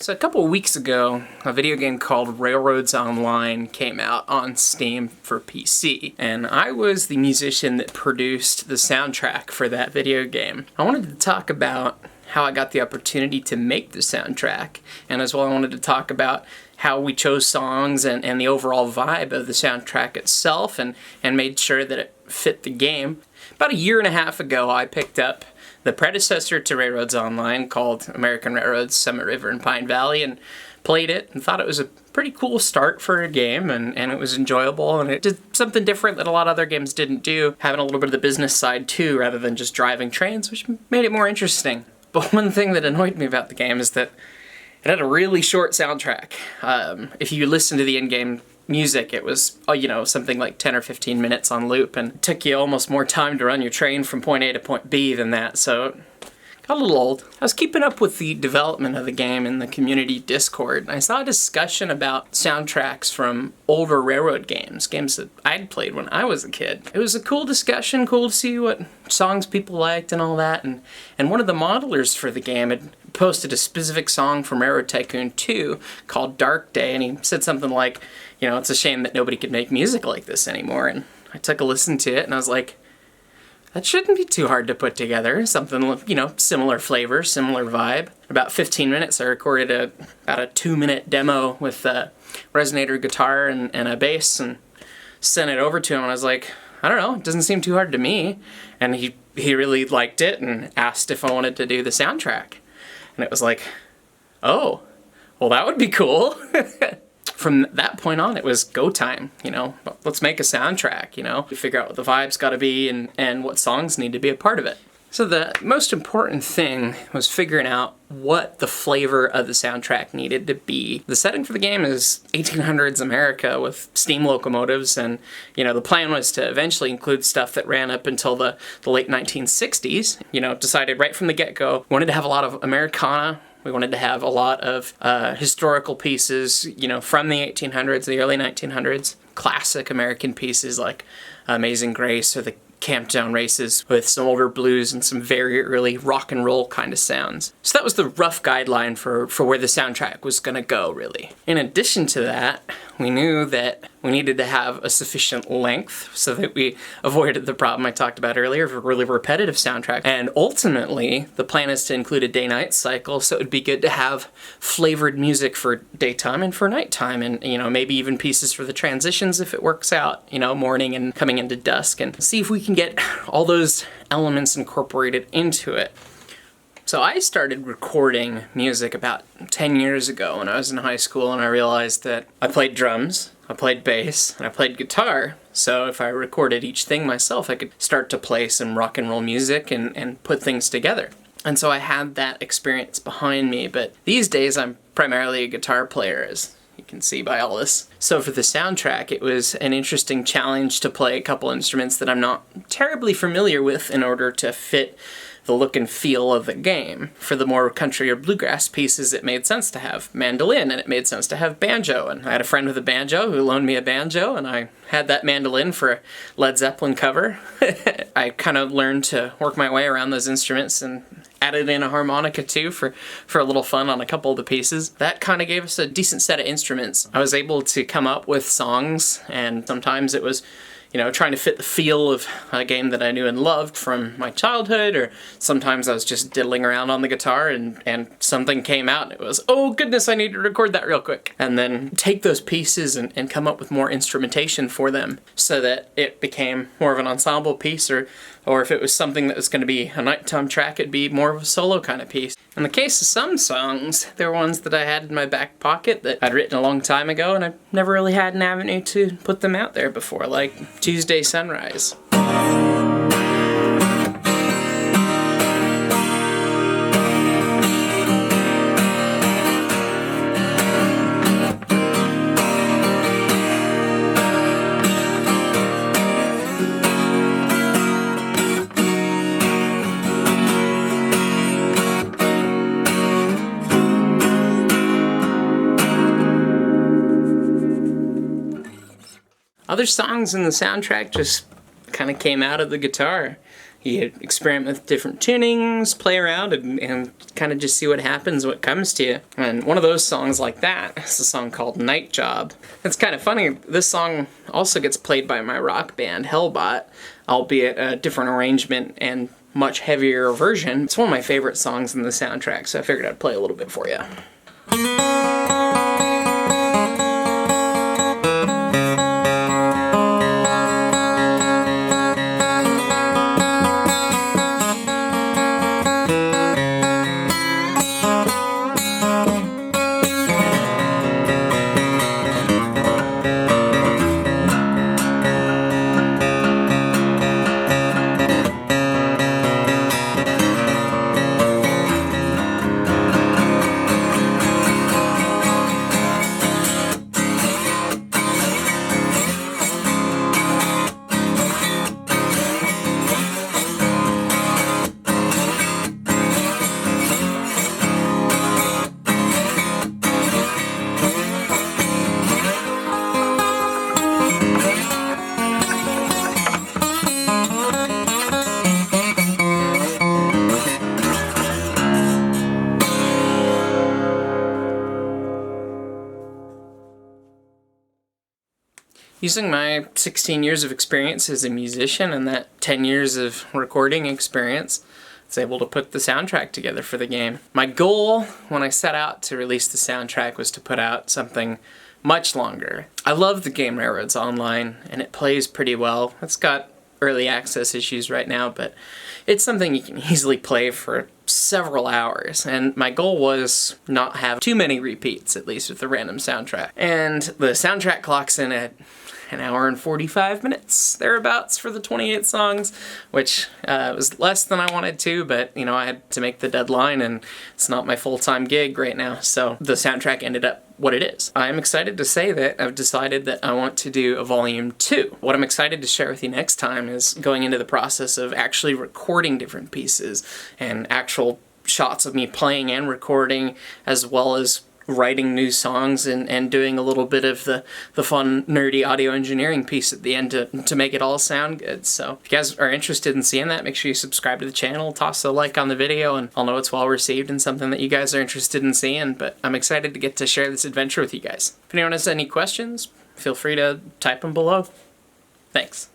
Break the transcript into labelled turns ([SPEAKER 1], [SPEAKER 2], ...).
[SPEAKER 1] So a couple of weeks ago, a video game called Railroads Online came out on Steam for PC, and I was the musician that produced the soundtrack for that video game. I wanted to talk about how I got the opportunity to make the soundtrack, and as well I wanted to talk about how we chose songs and the overall vibe of the soundtrack itself and made sure that it fit the game. About a year and a half ago, I picked up the predecessor to Railroads Online called American Railroads Summit River and Pine Valley and played it and thought it was a pretty cool start for a game and it was enjoyable and it did something different that a lot of other games didn't do, having a little bit of the business side too rather than just driving trains, which made it more interesting. But one thing that annoyed me about the game is that it had a really short soundtrack. If you listen to the in-game music, it was, something like 10 or 15 minutes on loop, and it took you almost more time to run your train from point A to point B than that, so it got a little old. I was keeping up with the development of the game in the community Discord, and I saw a discussion about soundtracks from older railroad games that I'd played when I was a kid. It was a cool discussion, cool to see what songs people liked and all that, and one of the modelers for the game had posted a specific song from Railroad Tycoon 2 called Dark Day, and he said something like, it's a shame that nobody could make music like this anymore. And I took a listen to it and I was like, that shouldn't be too hard to put together. Something, similar flavor, similar vibe. About 15 minutes, I recorded about a 2-minute demo with a resonator guitar and a bass and sent it over to him. And I was like, I don't know, it doesn't seem too hard to me. And he really liked it and asked if I wanted to do the soundtrack. And it was like, oh, well, that would be cool. From that point on, it was go time, let's make a soundtrack, We figure out what the vibe's gotta be and what songs need to be a part of it. So the most important thing was figuring out what the flavor of the soundtrack needed to be. The setting for the game is 1800s America with steam locomotives, and the plan was to eventually include stuff that ran up until the late 1960s. Decided right from the get-go, wanted to have a lot of Americana. We wanted to have a lot of historical pieces, from the 1800s, the early 1900s. Classic American pieces like Amazing Grace or the Camptown Races with some older blues and some very early rock and roll kind of sounds. So that was the rough guideline for where the soundtrack was going to go, really. In addition to that, we knew that we needed to have a sufficient length so that we avoided the problem I talked about earlier of a really repetitive soundtrack. And ultimately, the plan is to include a day-night cycle, so it would be good to have flavored music for daytime and for nighttime, and maybe even pieces for the transitions if it works out, morning and coming into dusk, and see if we can get all those elements incorporated into it. So I started recording music about 10 years ago when I was in high school, and I realized that I played drums, I played bass, and I played guitar. So if I recorded each thing myself, I could start to play some rock and roll music and put things together. And so I had that experience behind me, but these days I'm primarily a guitar player, as you can see by all this. So for the soundtrack, it was an interesting challenge to play a couple instruments that I'm not terribly familiar with in order to fit the look and feel of the game. For the more country or bluegrass pieces, it made sense to have mandolin, and it made sense to have banjo. And I had a friend with a banjo who loaned me a banjo, and I had that mandolin for a Led Zeppelin cover. I kind of learned to work my way around those instruments and added in a harmonica too for a little fun on a couple of the pieces. That kind of gave us a decent set of instruments. I was able to come up with songs, and sometimes it was trying to fit the feel of a game that I knew and loved from my childhood, or sometimes I was just diddling around on the guitar and something came out and it was, oh goodness, I need to record that real quick. And then take those pieces and come up with more instrumentation for them so that it became more of an ensemble piece, or if it was something that was going to be a nighttime track, it'd be more of a solo kind of piece. In the case of some songs, there were ones that I had in my back pocket that I'd written a long time ago, and I've never really had an avenue to put them out there before, like Tuesday Sunrise. Other songs in the soundtrack just kind of came out of the guitar. You experiment with different tunings, play around, and kind of just see what happens, what comes to you. And one of those songs like that is a song called Night Job. It's kind of funny, this song also gets played by my rock band, Hellbot, albeit a different arrangement and much heavier version. It's one of my favorite songs in the soundtrack, so I figured I'd play a little bit for you. Using my 16 years of experience as a musician and that 10 years of recording experience, I was able to put the soundtrack together for the game. My goal when I set out to release the soundtrack was to put out something much longer. I love the game Railroads Online, and it plays pretty well. It's got early access issues right now, but it's something you can easily play for several hours, and my goal was not have too many repeats, at least with the random soundtrack. And the soundtrack clocks in at an hour and 45 minutes, thereabouts, for the 28 songs, which was less than I wanted to, but, you know, I had to make the deadline, and it's not my full-time gig right now, so the soundtrack ended up what it is. I'm excited to say that I've decided that I want to do a volume 2. What I'm excited to share with you next time is going into the process of actually recording different pieces and actual shots of me playing and recording, as well as writing new songs and doing a little bit of the fun, nerdy audio engineering piece at the end to make it all sound good. So if you guys are interested in seeing that, make sure you subscribe to the channel, toss a like on the video, and I'll know it's well received and something that you guys are interested in seeing. But I'm excited to get to share this adventure with you guys. If anyone has any questions, feel free to type them below. Thanks.